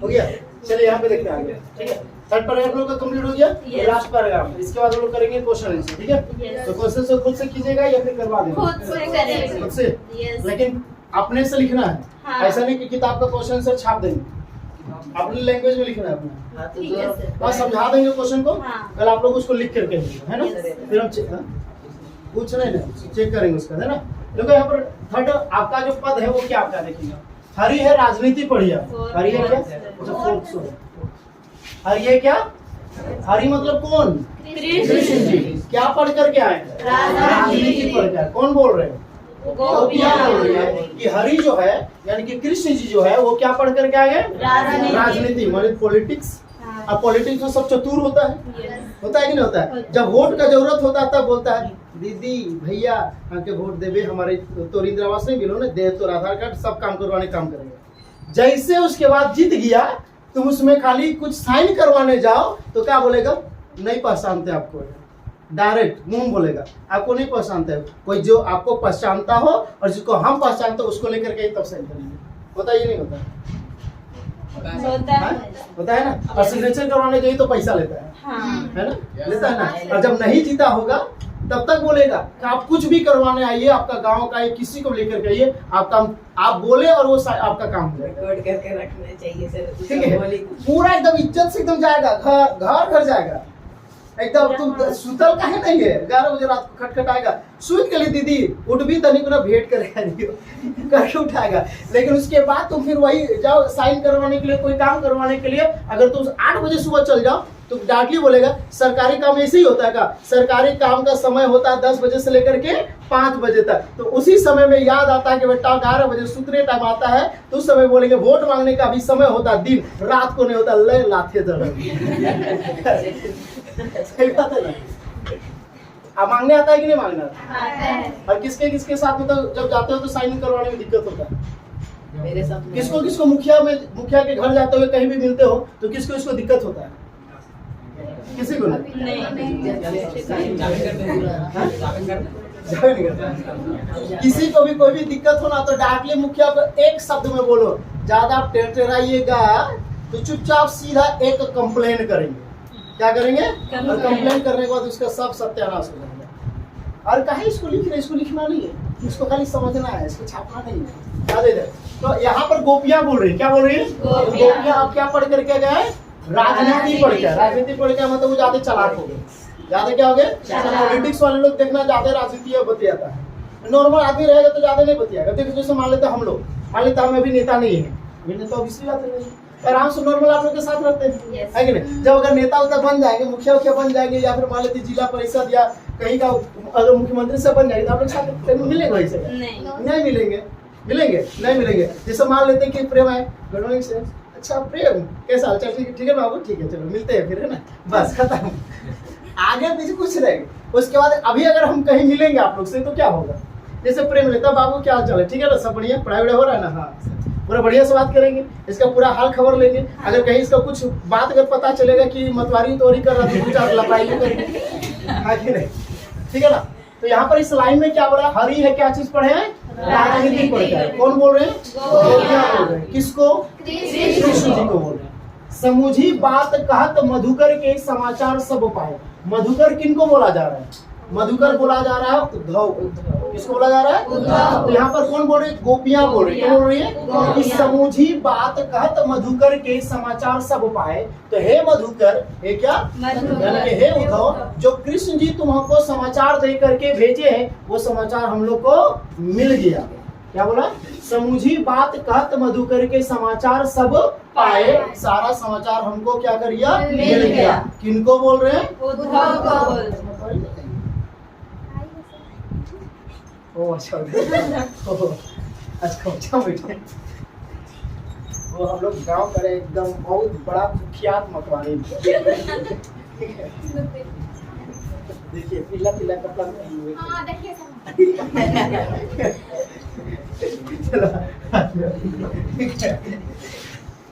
हो गया। चलिए यहाँ पे देखते हैं आगे, ठीक है। थर्ड पैराग्राफ लोग का कंप्लीट हो गया। लास्ट पैराग्राफ, इसके बाद हम लोग करेंगे क्वेश्चन आंसर, ठीक है। तो क्वेश्चन से खुद से कीजिएगा या फिर करवा देंगे? खुद से करेंगे। खुद से, लेकिन अपने से लिखना है। हाँ। ऐसा नहीं कि किताब का क्वेश्चन आंसर छाप देंगे, अपनी लैंग्वेज में लिखना है अपना। ठीक है सर। बस समझा देंगे क्वेश्चन को, हाँ। कल आप लोग उसको लिख करके भेजिएगा, है ना। Yes, फिर हम पूछ रहे हैं, चेक करेंगे उसका, है ना। देखो यहाँ पर थर्ड आपका जो पद है वो क्या आपका देखिएगा। हरि है राजनीति पढ़िए। हरि है क्या? हरि है क्या? हरि मतलब कौन? कृष्ण जी। क्या पढ़ करके आए? राजनीति पढ़ के आए। कौन बोल रहे हैं? गोपियां बोल रही है कि हरि जो है यानी कि कृष्ण जी जो है वो क्या पढ़ करके आए? राजनीति मतलब पॉलिटिक्स। अब पॉलिटिक्स में सब चतुर होता है, होता है कि नहीं होता है? जब वोट का जरूरत होता है तब बोलता है दीदी भैया हमके वोट देवे, हमारे तो इंदिरा आवास नहीं मिलो ना, दे तो आधार कार्ड सब काम करवाने काम करेंगे। जैसे उसके बाद जीत गया तुम उसमें खाली कुछ साइन करवाने जाओ तो क्या बोलेगा? नहीं पहचानते आपको। डायरेक्ट मुंह बोलेगा आपको नहीं पहचानते। कोई जो आपको पहचानता हो और जिसको हम पहचानते हो उसको लेकर के तब साइन करेंगे। होता है ये नहीं होता? होता है ना। और सिग्नेचर करवाने गई तो पैसा लेता है, है ना, लेता है ना। और जब नहीं जीता होगा तब तक बोलेगा कि आप कुछ भी करवाने आइए, आपका गांव का किसी को लेकर के आइए, आप बोले और वो आपका काम हो जाएगा। रिकॉर्ड करके रखना चाहिए सर, ठीक है। पूरा एकदम इज्जत से एकदम जाएगा, घर जाएगा एकदम। तुम सुतल काहे नहीं है? 11 बजे रात को खटखटाएगा, सुत के लिए दीदी उठ भी तनी को ना भेंट करेगा करके उठाएगा। लेकिन उसके बाद तुम फिर वही जाओ साइन करवाने के लिए, कोई काम करवाने के लिए। अगर तुम 8 बजे सुबह चल जाओ तो डांटली बोलेगा सरकारी काम ऐसे ही होता है का? सरकारी काम का समय होता है 10 बजे से लेकर के 5 बजे तक। तो उसी समय में याद आता है कि बेटा 11 बजे सुतने टाइम आता है तो उस समय बोलेंगे वोट मांगने का अभी समय होता है, दिन रात को नहीं होता। ले लाथे सही बात है ना। आप मांगने आता है कि नहीं मांगना आता है? और किसके किसके साथ में तो जब जाते हो तो साइन करवाने में दिक्कत होता है? मेरे साथ किसको मुखिया के घर जाते हुए कहीं भी मिलते हो तो किसको दिक्कत होता है? किसी को नहीं। किसी को भी कोई भी दिक्कत हो ना तो डायरेक्टली मुखिया को एक शब्द में बोलो, ज्यादा टेरटेराइएगा तो चुपचाप सीधा एक कंप्लेन करेंगे। क्या करेंगे? और कंप्लेन करने के बाद उसका सब सत्यानाश हो जाएगा। और कहे इसको लिख रहे, इसको लिखना नहीं है, इसको खाली समझना है, इसको छापना नहीं है। याद है? तो यहाँ पर गोपियां बोल रही है। क्या बोल रही है? गोपियां। अब क्या पढ़ करके गए? राजनीति पढ़ के। राजनीति पढ़ के मतलब वो ज्यादा चालाक हो गए। ज्यादा क्या हो गए? पॉलिटिक्स वाले लोग देखना ज्यादा राजनीति बतियाता है। नॉर्मल आदमी रहेगा तो ज्यादा नहीं बतियाएगा। देखो जैसे मान लेते हम लोग, मान लेते हम अभी नेता नहीं है, नेता ऑब्वियसली बात है, आराम से नॉर्मल आप लोग के साथ रहते हैं, है कि नहीं? जब अगर नेता उता बन जाएंगे, मुखिया बन जाएंगे, या फिर मान लेते जिला परिषद या कहीं का अगर मुख्यमंत्री से बन जाएंगे तो आप लोग साथ मिलेंगे वैसे? नहीं मिलेंगे। नहीं मिलेंगे। जैसे मान लेते हैं कि प्रेम है, गुड मॉर्निंग सर, अच्छा प्रेम कैसा हाल? चल ठीक है बाबू, ठीक है चलो मिलते हैं फिर, है ना, बस खत्म। आगे पीछे कुछ रहेगा। उसके बाद अभी अगर हम कहीं मिलेंगे आप लोग से तो क्या होगा? जैसे प्रेम लेता, बाबू क्या हाल चाल है? ठीक है ना, सब बढ़िया, पढ़ाई वढ़ाई हो रहा है ना? हाँ, पूरा बढ़िया से बात करेंगे, इसका पूरा हाल खबर लेंगे। अगर कहीं इसका कुछ बात अगर पता चलेगा कि मतवारी तोरी कर रहा था, कुछ लपाई करेंगे, हाँ कि नहीं? ठीक है ना। तो यहाँ पर इस लाइन में क्या बोला? हरि है, क्या चीज पढ़े हैं? राजनीति पढ़ के। कौन बोल रहे हैं? गोपियां बोल रहे हैं। किसको? कृष्ण जी को बोल रहे हैं। समूझी बात कहत मधुकर के समाचार सब पाए। मधुकर किनको बोला जा रहा है? मधुकर बोला जा रहा है उद्धव। किसको बोला जा रहा है? उद्धव। तो यहाँ पर कौन बोल रही है? गोपियां बोल रही है। क्या बोल रही है? कि समूझी बात कहत मधुकर के समाचार सब पाए। तो हे मधुकर, हे क्या? यानी कि हे उद्धव, जो कृष्ण जी तुम हमको समाचार दे करके भेजे हैं वो समाचार हम लोग को मिल गया। क्या बोला? समूझी बात कहत मधुकर के समाचार सब पाए। सारा समाचार हमको क्या कर गया? मिल गया। किनको बोल रहे हैं? उद्धव को बोल रहे हैं। अच्छा अच्छा बेटे, वो हम लोग गांव करे एकदम बहुत बड़ा कुख्यात मतवारी। देखिए पीला पीला कपड़ा पहने हुए। हाँ देखिए चलो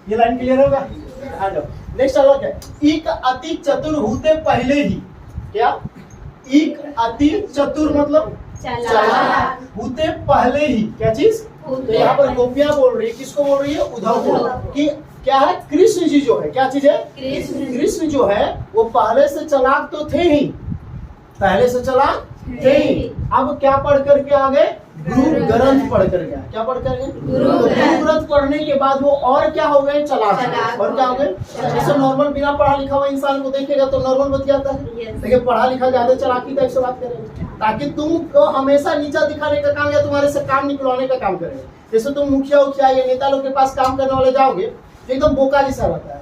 ये लाइन क्लियर होगा? आ जाओ नेक्स्ट अलग है। एक अति चतुर होते पहले ही। क्या? एक अति चतुर मतलब चालाक होते पहले ही। क्या चीज? तो यहाँ पर गोपियां बोल रही है, किसको बोल रही है? उद्धव को। कि क्या है? कृष्ण जी जो है, क्या चीज है? कृष्ण जो है वो पहले से चालाक तो थे ही, पहले से चालाक थे ही। अब क्या पढ़ करके आ गए? गुरु ग्रंथ पढ़ कर गया। क्या पढ़ कर गए? गुरु गुरु ग्रंथ पढ़ने के बाद वो और क्या हो गए? चालाक। और क्या हो गए? जैसे नॉर्मल बिना पढ़ा लिखा हुआ इंसान को देखेगा तो नॉर्मल बतियाता है, लेकिन पढ़ा लिखा ज्यादा चालाकी टाइप से बात करेगा, ताकि तुमको हमेशा नीचा दिखाने का काम या तुम्हारे से काम निकलवाने का काम करेगा। जैसे तुम मुखिया उखिया या नेता लोग के पास काम करने वाले जाओगे, एकदम बोका जैसा रहता है,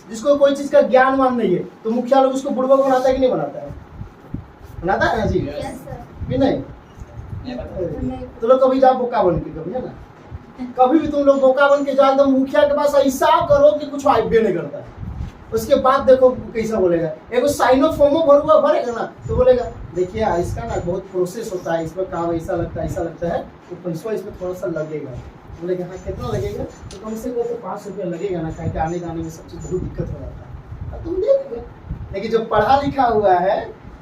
जिसको कोई चीज का ज्ञान मान नहीं है, तो मुखिया लोग उसको बुड़बक बनाता है कि नहीं बनाता है? बनाता है ना जी? कि नहीं? तो लोग कभी जाओ बोका बन के, कभी है ना, कभी भी तुम लोग बोका बन के जाओ एकदम मुखिया के पास, ऐसा करो कि कुछ वाइब्य नहीं करता है। उसके बाद देखो कैसा बोलेगा। एगो साइनो फॉर्मो भरुआ भरेगा ना, तो बोलेगा देखिए इसका ना बहुत प्रोसेस होता है, इसमें काम ऐसा लगता है, तो पैसा इसमें थोड़ा सा लगेगा। बोलेगा हाँ कितना लगेगा? तो कम से कम तो 5 रुपया लगेगा ना, कहीं आने जाने में सब चीज बहुत दिक्कत हो जाता है, तुम दे देंगे। लेकिन जो पढ़ा लिखा हुआ है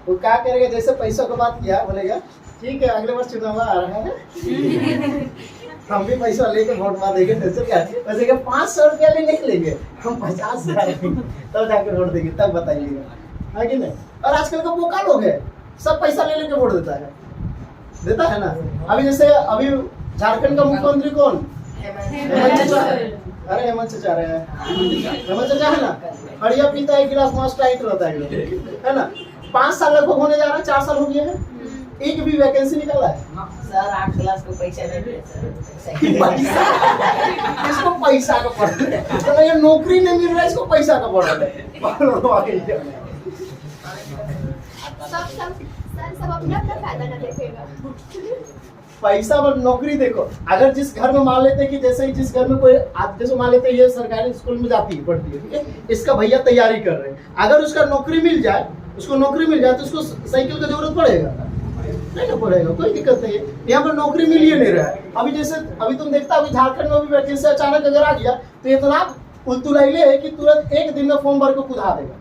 वो क्या करेगा? जैसे पैसों की बात किया, बोलेगा ठीक है अगले वर्ष चुनाव आ रहा है, हम भी पैसा लेके वोट मार देंगे, वैसे क्या 500 रुपया लेने के लेंगे, हम 50,000 तब जाके वोट देंगे, तब बताइएगा, है कि नहीं? और आजकल का बोका लोग है, सब पैसा ले लेके वोट देता है ना। अभी जैसे अभी झारखंड का मुख्यमंत्री कौन? हेमंत चाचा। अरे हेमंत चाचा रहे हैं, हेमंत चाचा है ना, बढ़िया पीता है गिलास, मस्त टाइट रहता है ना। 5 साल लगभग होने जा रहा है, 4 साल हो गया है, एक भी वैकेंसी निकाला है सर? 8 क्लास को पैसा नहीं मिले पैसा इसको पैसा का पड़ रहा है, तो ये नौकरी नहीं मिल रहा है, इसको पैसा का पड़ रहा है। सब अपना फायदा ना देखेगा। पैसा और नौकरी देखो, अगर जिस घर में मान लेते कि जैसे ही जिस घर में कोई आप जैसे मान लेते ये सरकारी स्कूल में जाती है, पढ़ती है, ठीक है, इसका भैया तैयारी कर रहे हैं, अगर उसका नौकरी मिल जाए, उसको नौकरी मिल जाए तो उसको साइकिल की जरूरत पड़ेगा? नहीं ना पड़ेगा, कोई दिक्कत नहीं है। यहाँ पर नौकरी मिल ही नहीं रहा है। अभी जैसे अभी तुम देखता हो झारखंड में भी वैकेंसी अचानक अगर आ गया तो इतना उलतुलाइले है कि तुरंत एक दिन में फॉर्म भर के कुदा देगा,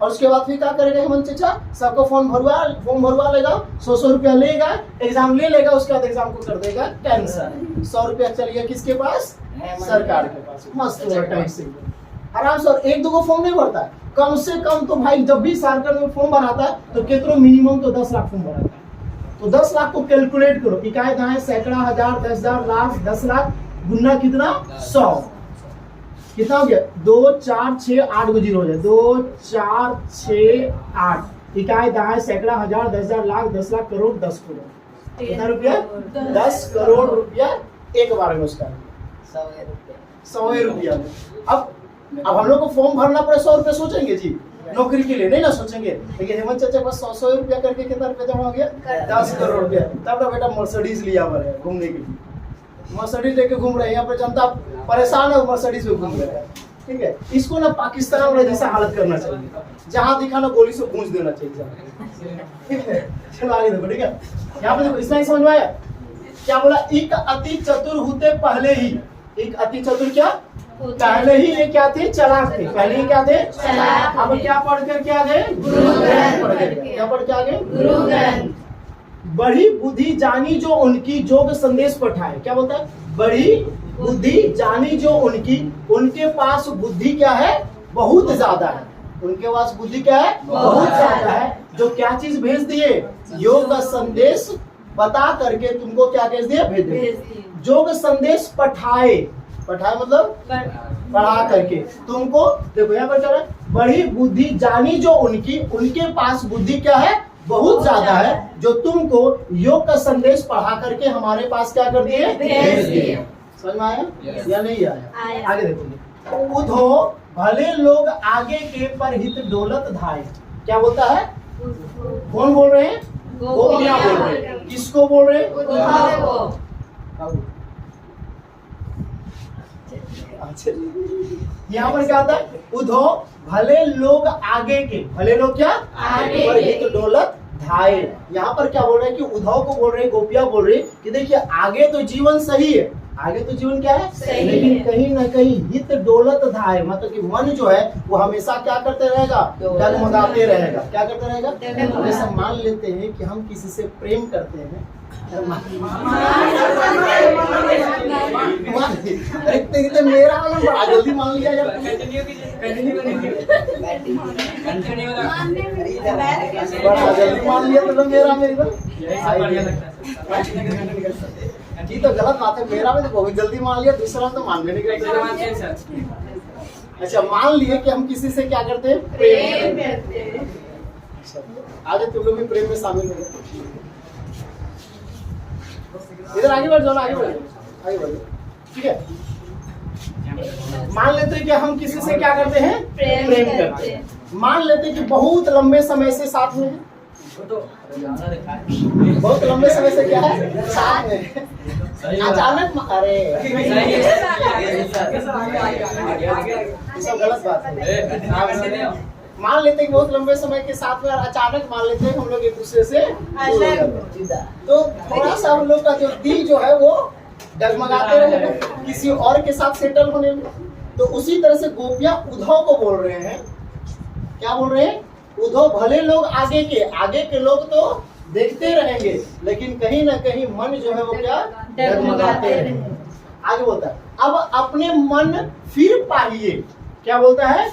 और उसके बाद फिर क्या करेगा हेमंत चाचा? सबको फॉर्म भरवा लेगा, 100 रुपया लेगा, एग्जाम ले लेगा, उसके बाद एग्जाम को कर देगा कैंसिल। 100 रुपया चलिए किसके पास? सरकार के पास। मस्त आराम से। और 1-2 फॉर्म नहीं भरता है, कम से कम तो भाई जब भी झारखंड में फॉर्म भराता है तो कितना मिनिमम तो 10 लाख फॉर्म भराता है। तो 10 लाख को कैलकुलेट करो, इकाई दहाई सैकड़ा, हजार, 10,000, लाख, 10 लाख गुना कितना? 100। कितना हो गया? 2, 4, 6, 8 को जीरो हो जाए, 2, 4, 6, 8। इकाई दहाई सैकड़ा, हजार, 10,000, लाख, 10 लाख, करोड़, 10 करोड़। कितना रुपया? 10 करोड़ रुपया एक बार में उसका 100 रुपया में। अब हम लोग को फॉर्म भरना पड़े 100 रुपया, सोचेंगे जी नौकरी के लिए? नहीं ना सोचेंगे। लेकिन हेमंत चाचा बस 100 रुपया करके कितना रुपया जमा हो गया? 10 करोड़ रुपया। तब ना बेटा मर्सिडीज लिया हुआ है घूमने के लिए, मर्सिडीज लेके घूम रहे हैं, यहाँ पर जनता परेशान है, मर्सिडीज में घूम रहे हैं, ठीक है। इसको ना पाकिस्तान वाला जैसा हालत करना चाहिए, जहाँ दिखा ना गोली से गूंज देना चाहिए, ठीक है। चलो आगे देखो, ठीक है। यहाँ पे देखो, इसमें समझ में आया क्या बोला? एक अति चतुर होते पहले ही, एक अति चतुर क्या? पहले ही ये क्या थे? चालाक थे। पहले ही क्या थे? चालाक। अब क्या पढ़ कर क्या गए? गुरु ग्रंथ पढ़ कर क्या पढ़ के आ गए? गुरु ग्रंथ। बड़ी बुद्धि जानी जो उनकी जोग संदेश पठाए। क्या बोलता है? बड़ी बुद्धि जानी जो उनकी, उनके पास बुद्धि क्या है? बहुत ज्यादा है। उनके पास बुद्धि क्या है? बहुत ज्यादा है। जो क्या चीज भेज दिए? योग का संदेश बता करके तुमको क्या भेज दिए? भेज दिए। योग संदेश पठाए, पठाए मतलब पढ़ा करके तुमको। देखो यहाँ पर क्या है? बड़ी बुद्धि जानी जो उनकी, उनके पास बुद्धि क्या है? बहुत ज्यादा है, जो तुमको योग का संदेश पढ़ा करके हमारे पास क्या कर दिए? भेज दिए। समझ में आया या नहीं आया? आगे देखो, उधो भले लोग आगे के पर हित डोलत धाये। क्या बोलता है? कौन बोल रहे हैं? गोपियां बोल रहे हैं। किसको बोल रहे हैं? यहाँ पर क्या होता है? उधो भले लोग आगे के, भले लोग क्या? आगे पर हित डोलत धाये। यहाँ पर क्या बोल रहे हैं कि उद्धव को बोल रहे हैं, गोपियां बोल रही कि देखिए आगे तो जीवन सही है, आगे तो जीवन क्या है, सही लेकिन है। कहीं ना कहीं हित डोलत धाय, मतलब कि मन जो है वो हमेशा क्या करते रहेगा, डगमगाते रहेगा। क्या करते रहेगा? जैसे मान लेते हैं कि हम किसी से प्रेम करते हैं, अरे मेरा वाला बड़ा जल्दी मान लिया यार। बड़ा जल्दी मान लिया तो मेरा मेरा जी तो गलत बात है। मेरा में तो बहुत जल्दी मान लिया, दूसरा तो मान लेने का। अच्छा, मान लिए कि हम किसी से क्या करते हैं, प्रेम करते हैं। आगे तुम लोग भी प्रेम में शामिल हो गए। इधर आगे बढ़ जाओ ना, आगे बढ़ जाओ, आगे बढ़ जाओ, ठीक है। मान लेते हैं कि हम किसी से क्या करते हैं, प्रेम करते हैं। मान लेते हैं कि बहुत लंबे समय से साथ में हैं। बहुत लंबे समय से क्या है, साथ में। अचानक अरे ये सब गलत बात है। मान लेते हैं कि बहुत लंबे समय के साथ में, और अचानक मान लेते हैं हम लोग एक दूसरे से दूर हो गए। तो थोड़ा सा हम लोग का जो दिल जो है वो डगमगाते रहेगा किसी और के साथ सेटल होने में। तो उसी तरह से गोपियां उद्धव को बोल रहे हैं, क्या बोल रहे हैं, उद्धव भले लोग आगे के लोग तो देखते रहेंगे, लेकिन कहीं ना कहीं मन जो है वो क्या डगमगाते रहेंगे। आगे बोलता है, अब अपने मन फिर पाइए। क्या बोलता है,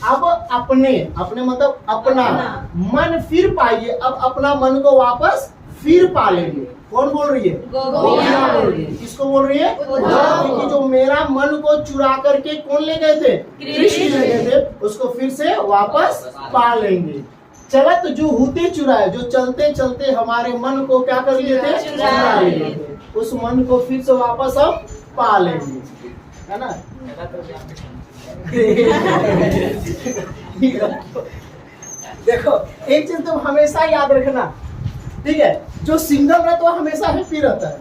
अब अपने मतलब अपना मन फिर पाइए। अब अपना मन को वापस फिर पा लेंगे। कौन बोल रही है, गोपियां बोल रही है। किसको बोल रही है, क्योंकि जो मेरा मन को चुरा करके कौन ले गए थे, कृष्ण ले गए थे, उसको फिर से वापस पा लेंगे। चलत जो होते चुराए, जो चलते चलते हमारे मन को क्या कर लिए थे, चुरा लिए थे, उस मन को फिर से वापस हम पा लेंगे, है ना। देखो एक चीज तुम हमेशा याद रखना, ठीक है, जो सिंगल रहता है वो हमेशा हैप्पी रहता है,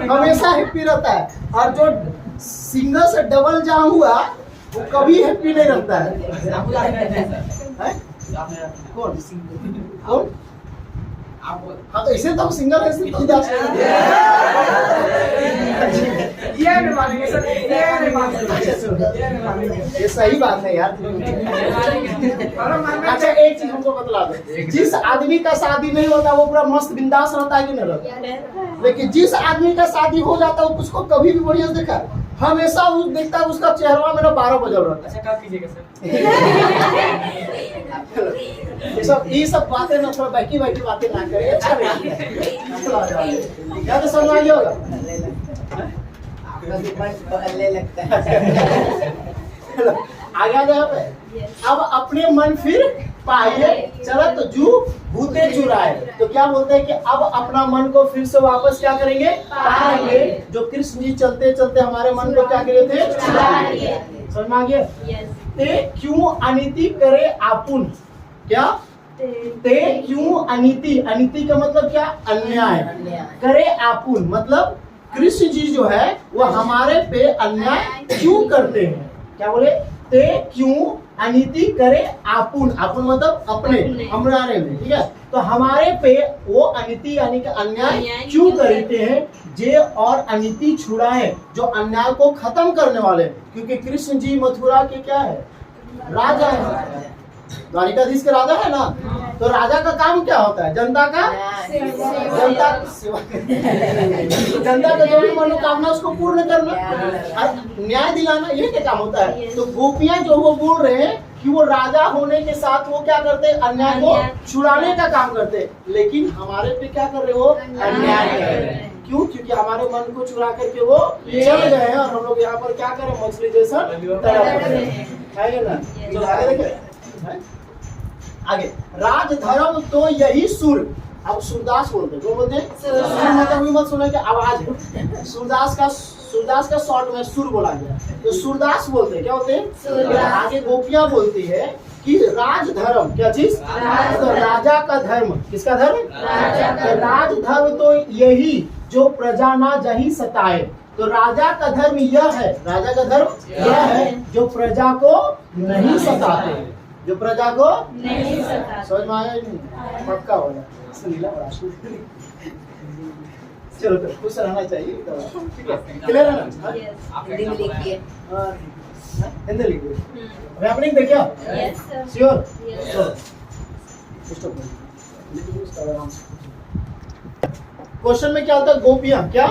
हमेशा हैप्पी रहता है, और जो सिंगल से डबल जहाँ हुआ वो कभी हैप्पी नहीं रहता है। कौन कौन? हाँ तो इसे तो सिंगल है, सिर्फ ये सही बात है यार। अच्छा एक चीज हमको बतला दो, जिस आदमी का शादी नहीं होता वो पूरा मस्त बिंदास रहता है कि नहीं रहता, लेकिन जिस आदमी का शादी हो जाता है उसको कभी भी बढ़िया देखा, हमेशा उस देखता है उसका चेहरा मेरा 12 बजल रहता है। अच्छा क्या कीजिएगा सर? ये सब बातें ना थोड़ा बैठी बातें ना करें, अच्छा नहीं क्या तो समझ आ गया होगा। आ गया यहाँ पे। अब अपने मन फिर पाइए, चलो तो जू भूते चुराए। तो क्या बोलते हैं कि अब अपना मन को फिर से वापस क्या करेंगे, पाएंगे। जो कृष्ण जी चलते चलते हमारे मन को क्या करे थे, समझ में आ गया। ते क्यों अनिति करे आपुन, क्या ते क्यों अनिति, अनिति का मतलब क्या, अन्याय करे आपुन, मतलब कृष्ण जी जो है वो हमारे पे अन्याय क्यों करते हैं। क्या बोले, ते क्यों अनिति करे आपुन, आपुन मतलब अपने हमारे में, ठीक है। तो हमारे पे वो अनिति यानी कि अन्याय क्यों करते हैं, जे और अनिति छुड़ाए, जो अन्याय को खत्म करने वाले, क्योंकि कृष्ण जी मथुरा के क्या है, राजा है, द्वारिकाधीश के राजा है ना। तो राजा का काम क्या होता है, जनता का सेवा, जनता का जो भी मनोकामना उसको पूर्ण करना और न्याय दिलाना, ये क्या काम होता है। तो गोपियां जो वो बोल रहे हैं कि वो राजा होने के साथ वो क्या करते हैं, अन्याय को छुड़ाने का काम करते हैं, लेकिन हमारे पे क्या कर रहे हो, अन्याय कर रहे हैं। क्यों, क्योंकि हमारे मन को चुरा करके वो चल गए हैं और हम लोग यहाँ पर क्या करें, मछली जैसा तड़प रहे हैं ना। तो आगे देखें, आगे राजधर्म तो यही सुर, अब सूरदास बोलते हैं, बोलते हैं सुर, मतलब मत सुने कि आवाज, सूरदास का शॉर्ट में सुर बोला गया, तो सूरदास बोलते हैं, क्या होते हैं। आगे गोपियां बोलती है कि राजधर्म क्या चीज, तो राजा का धर्म, किसका धर्म, तो राजधर्म तो यही जो प्रजा ना जही सताए। तो राजा का धर्म यह है, राजा का धर्म यह है जो प्रजा को नहीं सताते, जो प्रजा को नहीं सताते। समझ में आया नहीं, पक्का हो जाए। चलो तो खुश रहना चाहिए तो ठीक है, क्लियर है ना? हिंदी में लिखिए। हाँ, हिंदी लिखिए। अभी आपने लिख दिया क्या? श्योर? चलो स्टॉप। क्वेश्चन में क्या होता है? गोपियां क्या?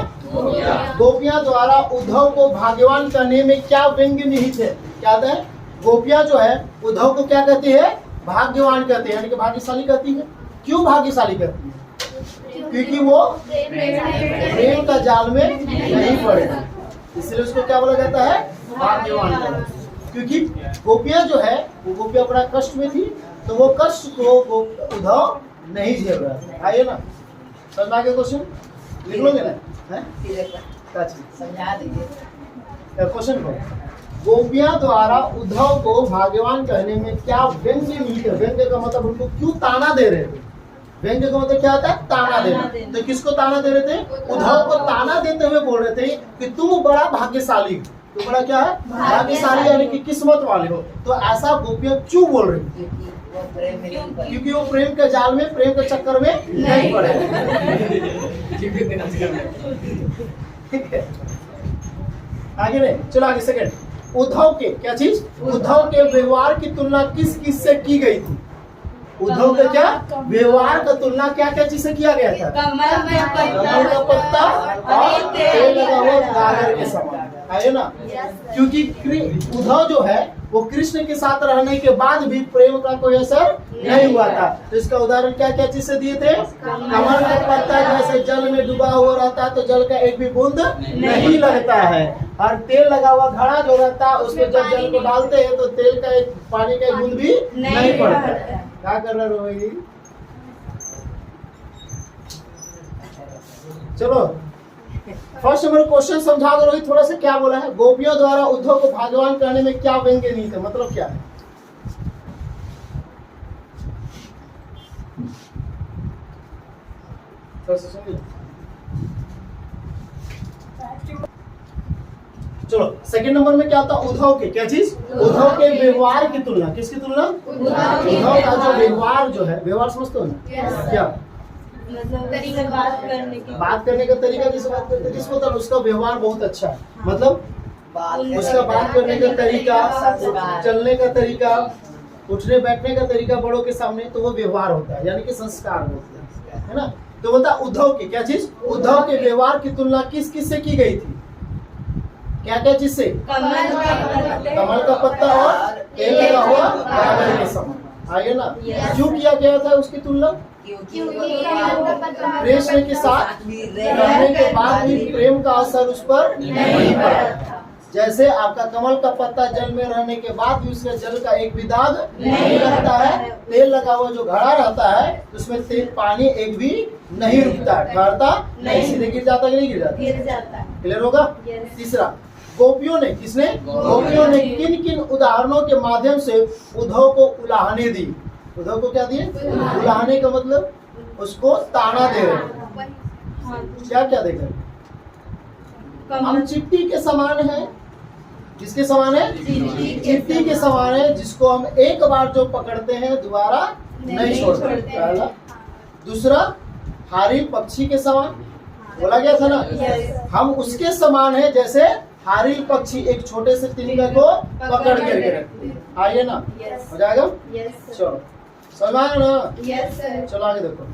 गोपियां द्वारा उद्धव को भाग्यवान करने में क्या व्यंग्य निहित है? क्या आता है? गोपियां जो है उद्धव को क्या कहती है? भाग्यवान कहती है, यानी कि भाग्यशाली कहती है। क्यों भाग्यशाली कहती है? क्योंकि वो प्रेम का जाल में नहीं पड़े, इसलिए उसको क्या बोला जाता है? भाग्यवान कहते हैं। क्योंकि गोपियां जो है वो गोपियां बड़ा कष्ट में थी, तो वो कष्ट को उद्धव नहीं झेल रहा था। आइए ना, समझ में आ गया क्वेश्चन? लिख लोगे ना? हैं? क्या चीज? समझा दीजिए। क्वेश्चन को गोपियां द्वारा उद्धव को भाग्यवान कहने में क्या व्यंग्य निहित है? व्यंग्य का मतलब उनको क्यों ताना दे रहे थे? व्यंग्य का मतलब क्या होता है? ताना देना। तो किसको ताना दे रहे थे? उद्धव को ताना देते हुए बोल रहे थे कि तुम बड़ा भाग्यशाली हो। तो बड़ा क्या है? भाग्यशाली, यानी कि किस्मत वाले हो। तो ऐसा गोपियां क्यों बोल रही थी? क्योंकि वो प्रेम के जाल में, प्रेम के चक्कर में नहीं पड़े। ठीक है, आगे नहीं, चलो आगे। सेकंड, उद्धव के क्या चीज? उद्धव के व्यवहार की तुलना किस किस से की गई थी? उद्धव के क्या व्यवहार का तुलना क्या क्या चीज से किया गया था? कमल का पत्ता और तेल लगा हुआ गागर के समान। है ना? क्योंकि उद्धव जो है वो कृष्ण के साथ रहने के बाद भी प्रेम का कोई असर नहीं हुआ था। तो इसका उदाहरण क्या क्या चीज से दिए थे? कमल का पत्ता जैसे जल में डूबा हुआ रहता है तो जल का एक भी बूंद नहीं लगता है, और तेल लगा हुआ घड़ा जो रहता है उसमें जब जल को डालते हैं तो तेल का एक पानी का एक बूंद भी नहीं पड़ता। क्या कर रहे रोहित? चलो फर्स्ट नंबर क्वेश्चन समझा दो रोहित थोड़ा सा। क्या बोला है? गोपियों द्वारा उद्धव को भाग्यवान करने में क्या व्यंग्य निहित है? मतलब क्या है? चलो सेकंड नंबर में क्या होता है? उद्धव के क्या चीज? उद्धव के व्यवहार की तुलना। किसकी तुलना? उद्धव का जो व्यवहार जो है, व्यवहार समझते हो ना? क्या मतलब बात करने का तरीका? किससे बात करते हैं? किसको? तो उसका व्यवहार बहुत अच्छा है। मतलब उसका बात करने का तरीका, चलने का तरीका, उठने बैठने का तरीका बड़ों के सामने, तो वो व्यवहार होता है, यानी कि संस्कार होते हैं, है ना? तो बोलता उद्धव के क्या चीज? उद्धव के व्यवहार की तुलना किस किस से की गई थी? क्या क्या चीज से? कमल का पत्ता और तेल लगा हुआ गागर के समान। आगे ना, क्यों किया गया था उसकी तुलना? कृष्ण के साथ रहने के बाद भी प्रेम का असर उस पर नहीं पड़ा। जैसे आपका कमल का पत्ता जल में रहने के बाद भी उसके जल का एक भी दाग नहीं लगता है, तेल लगा हुआ जो घड़ा रहता है उसमें तेल पानी एक भी नहीं रुकता, ठहरता नहीं, सीधे गिर जाता कि नहीं गिर जाता? क्लियर होगा? तीसरा, गोपियों ने, किसने? गोपियों ने किन किन उदाहरणों के माध्यम से उद्धव को उलाहने दी? उद्धव को क्या दिए? उलाहने का मतलब उसको ताना दे रहे। क्या क्या देकर? हम चिट्ठी के समान है। किसके समान है? चिट्ठी के समान है, जिसको हम एक बार जो पकड़ते हैं दोबारा नहीं छोड़ते। पहला। दूसरा, हारिल पक्षी के समान बोला गया था ना? हम उसके समान है जैसे हारिल पक्षी एक छोटे से तिनका को पकड़ करके रखते हैं। आइए ना, हो जाएगा? चलो समझ में आया ना? चलो आगे देखो।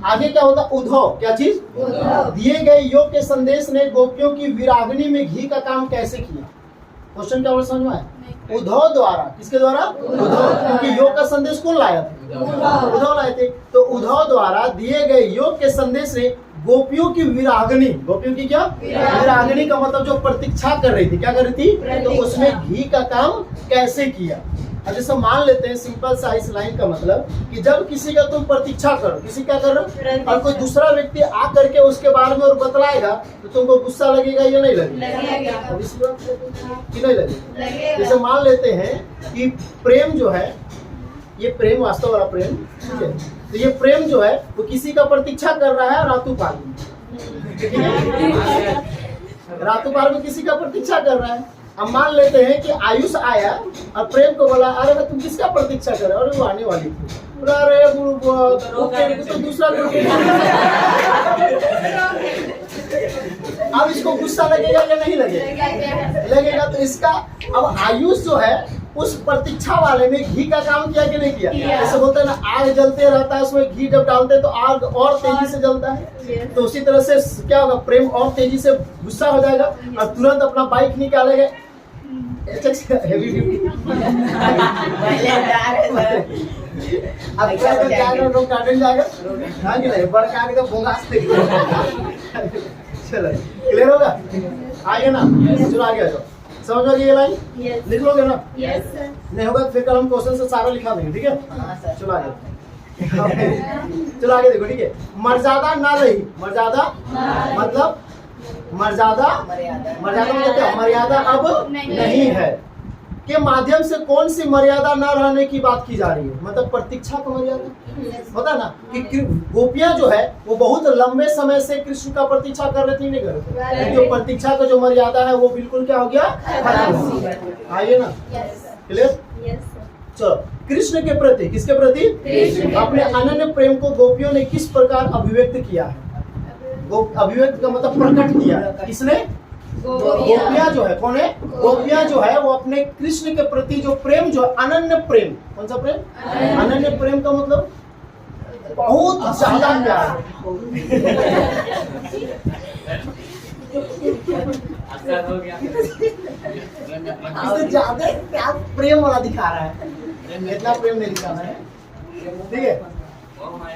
आगे क्या होता? उद्धव क्या चीज? दिए गए योग के संदेश ने गोपियों की विरागनी में घी का काम कैसे किया? क्वेश्चन क्या समझ में आया? उद्धव द्वारा। किसके द्वारा? उद्धव। क्योंकि योग का संदेश कौन लाया था? उद्धव लाए थे। तो उद्धव द्वारा दिए गए योग के संदेश ने गोपियों की विरागनी, गोपियों की क्या? विरागनी का मतलब जो प्रतीक्षा कर रही थी, क्या कर रही थी? तो उसमें घी का काम कैसे किया? अब जैसे मान लेते हैं सिंपल सा इस लाइन का मतलब कि जब किसी का तुम प्रतीक्षा करो, किसी क्या कर रहे हो, और कोई दूसरा व्यक्ति आ करके उसके बारे में और बतलाएगा तो तुमको गुस्सा लगेगा या नहीं लगेगा? अब इसी बात कि नहीं लगेगा। जैसे मान लेते हैं कि प्रेम जो है, ये प्रेम वास्तव वाला प्रेम, ठीक है? तो ये प्रेम जो है वो किसी का प्रतीक्षा कर रहा है रातोपाल में, रातोपाल में किसी का प्रतीक्षा कर रहा है। अब मान लेते हैं कि आयुष आया और प्रेम को बोला, अरे भाई तुम किसका प्रतीक्षा कर रहे हो? अरे वो आने वाली थी। अरे तो दूसरा अब इसको गुस्सा लगेगा या नहीं लगेगा? लगेगा। तो इसका अब आयुष जो है उस प्रतीक्षा वाले में घी का काम किया कि नहीं किया? जैसे बोलते हैं ना, आग जलते रहता है, उसमें घी जब डालते हैं तो आग और तेजी से जलता है। तो उसी तरह से क्या होगा, प्रेम और तेजी से गुस्सा हो जाएगा और तुरंत अपना बाइक निकालेगा। हेवी ड्यूटी अब क्या जाएगा, रोड गार्डन जाएगा। हाँ कि नहीं, बड़का आगे तो भोंगास चलो क्लियर होगा। आगे ना, चलो आगे आ जाओ। समझ में ये लाइन लिख लोगे ना? Yes sir. नहीं होगा तो फिर कल हम क्वेश्चन से सारा लिखा देंगे, ठीक है? हाँ सर। चलो आगे चलो आगे देखो, ठीक है। मर्यादा ना रही, मर्यादा मतलब मर्यादा मतलब क्या? मर्यादा अब नहीं है के माध्यम से कौन सी मर्यादा न रहने की बात की जा रही है? मतलब प्रतीक्षा का मर्यादा होता है ना, कि गोपियां जो है वो बहुत लंबे समय से कृष्ण का प्रतीक्षा कर रही थी, नहीं कर रही, लेकिन जो प्रतीक्षा का जो मर्यादा है वो बिल्कुल क्या हो गया, खत्म हो गया। आइए ना, क्लियर? चलो, कृष्ण के प्रति, किसके प्रति? अपने अनन्य प्रेम को गोपियों ने किस प्रकार अभिव्यक्त किया है? अभिव्यक्त का मतलब प्रकट किया। किसने? गोपियां जो है, कौन है? गोपियां जो है वो अपने कृष्ण के प्रति जो प्रेम, जो अनन्य प्रेम, कौन सा प्रेम? अनन्य प्रेम का मतलब बहुत ज्यादा प्यार। इससे ज्यादा प्यार प्रेम वाला दिखा रहा है, इतना प्रेम नहीं दिखाना है, ठीक है?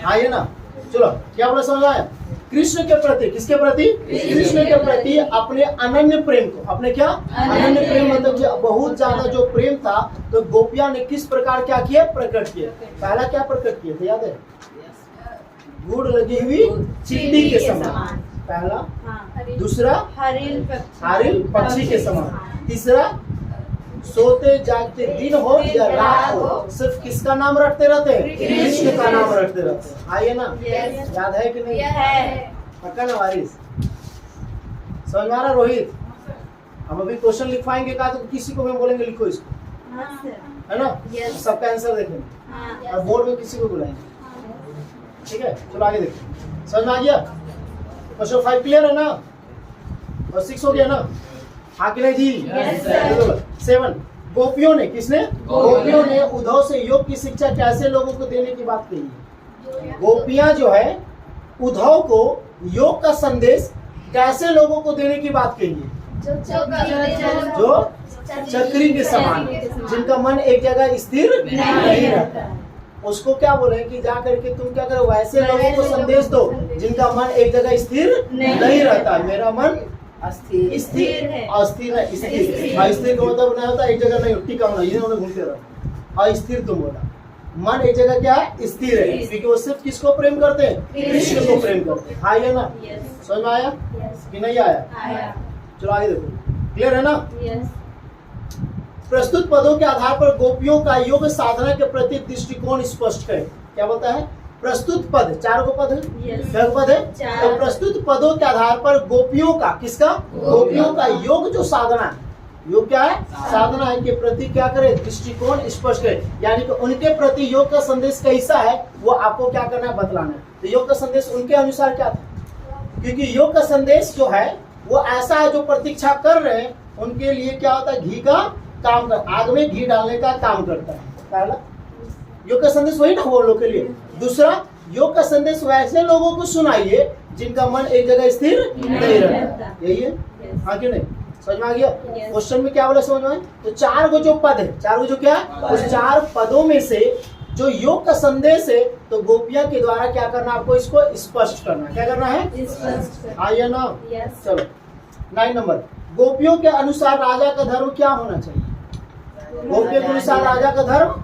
आइए ना, चलो क्या बोला, समझ आया? कृष्ण के प्रति, किसके प्रति? कृष्ण के प्रति अपने अनन्य प्रेम को, अपने क्या? अनन्य प्रेम मतलब जो बहुत ज्यादा जो प्रेम था, तो गोपियां ने किस प्रकार क्या किया? प्रकट किया। पहला क्या प्रकट किया था, याद है? गुड़ लगी हुई चींटी के समान, पहला। दूसरा हरिल पक्षी के समान। तीसरा सोते जागते दिन हो या रात हो, सिर्फ किसका नाम रटते रहते हैं? कृष्ण का नाम रटते रहते हैं। आइए ना, याद है कि नहीं? पक्का ना वारिस? समझ में आ रहा रोहित? हम अभी क्वेश्चन लिखवाएंगे का, तो किसी को हम बोलेंगे लिखो इसको, है ना? सबका आंसर देखेंगे और बोर्ड में किसी को बुलाएंगे, ठीक है? चलो आगे देखिए, समझ में आ गया? क्वेश्चन 5 क्लियर है ना? और 6 हो गया ना? आगे जी। 7, गोपियों ने, किसने? गोपियों ने उद्धव से योग की शिक्षा कैसे लोगों को देने की बात कही है? गोपियां जो है उद्धव को योग का संदेश कैसे लोगों को देने की बात कही है? जो चक्री के समान, जिनका मन एक जगह स्थिर नहीं रहता, उसको क्या बोले कि जा करके तुम क्या करो, वैसे लोगों को संदेश दो जिनका मन एक जगह स्थिर नहीं रहता। मेरा मन अस्थिर है, स्थिर का मतलब नहीं होता एक जगह नहीं, टिका होना, ये घूमते रहो। अस्थिर तुम होना, मन एक जगह क्या है? स्थिर है, क्योंकि वो सिर्फ किसको प्रेम करते हैं? कृष्ण को प्रेम करते हैं। हाँ, ये ना, समझ में आया कि नहीं आया? चलो आगे देखो, क्लियर है ना? प्रस्तुत पदों के आधार पर गोपियों का योग साधना के प्रति दृष्टिकोण स्पष्ट करें। क्या बोलता है? प्रस्तुत पद, 4 को पद है, क्या पद है? तो प्रस्तुत पदों के आधार पर गोपियों का, किसका? गोपियों का योग जो साधना है, योग क्या है? साधना है, के प्रति क्या करे? दृष्टिकोण स्पष्ट करे, यानी कि उनके प्रति योग का संदेश कैसा है वो आपको क्या करना है? बतलाना है। तो योग का संदेश उनके अनुसार क्या था? क्योंकि योग का संदेश जो है वो ऐसा है, जो प्रतीक्षा कर रहे हैं उनके लिए क्या होता है? घी का काम कर, आग में घी डालने का काम करता है। पहला योग का संदेश वही ना वो लोग के लिए। दूसरा, योग का संदेश वैसे लोगों को सुनाइए जिनका मन एक जगह स्थिर नहीं रहता। यही है, हाँ कि नहीं? समझ में आ गया? क्वेश्चन में क्या बोला समझ में? तो 4 को जो पद है, 4 को जो क्या, उस 4 पदों में से जो योग का संदेश है, तो गोपियां के द्वारा क्या करना, आपको इसको स्पष्ट करना। क्या करना है? आइए ना, चलो 9 नंबर, गोपियों के अनुसार राजा का धर्म क्या होना चाहिए? गोपियों के अनुसार राजा का धर्म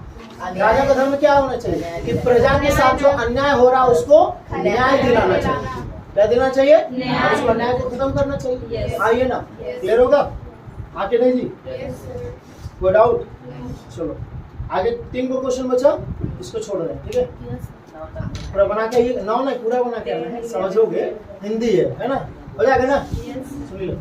क्या होना चाहिए? कि प्रजा के साथ जो अन्याय हो रहा है उसको न्याय दिलाना चाहिए। क्या देना चाहिए? उसको अन्याय को खत्म करना चाहिए। आइए ना, क्लियर होगा? आगे नहीं जी, कोई डाउट? चलो आगे 3 को क्वेश्चन बचा, इसको छोड़ रहे हैं, ठीक है? पूरा बना के, ये 9 नहीं पूरा बना के समझोगे, हिंदी है ना? हो जाएगा ना? सुन लो।